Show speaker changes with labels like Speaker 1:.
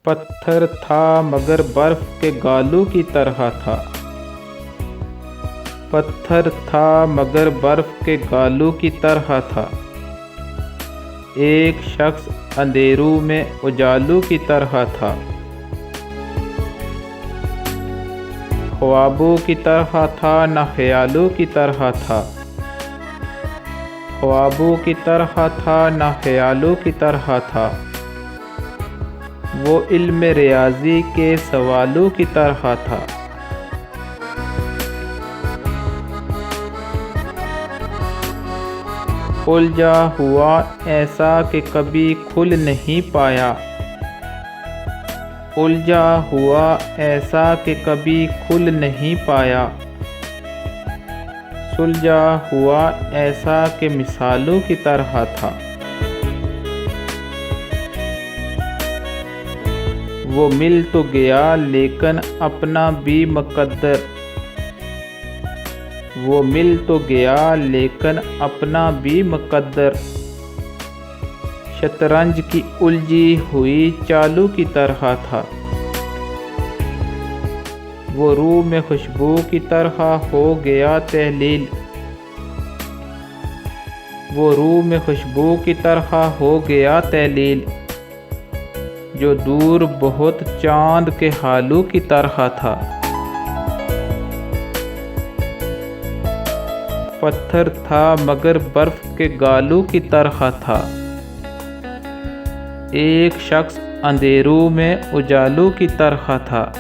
Speaker 1: पत्थर था मगर बर्फ के गालू की तरह था। पत्थर था मगर बर्फ के गालू की तरह था। एक शख्स अंधेरों में उजालू की तरह था। ख्वाबों की तरह था न ख्यालों की तरह था। ख्वाबों की तरह था न ख्यालों की तरह था। वो इल्म रियाजी के सवालों की तरह था। उलझा हुआ ऐसा कि कभी खुल नहीं पाया। उलझा हुआ ऐसा कि कभी खुल नहीं पाया। सुलझा हुआ ऐसा कि मिसालों की तरह था। वो मिल तो गया लेकिन अपना भी मुकद्दर। वो मिल तो गया लेकिन अपना भी मुकद्दर। शतरंज की उलझी हुई चालों की तरह था। वो रूह में खुशबू की तरह हो गया तहलील। वो रूह में खुशबू की तरह हो गया तहलील। जो दूर बहुत चांद के हालों की तरह था। पत्थर था मगर बर्फ के गालों की तरह था। एक शख्स अंधेरों में उजालों की तरह था।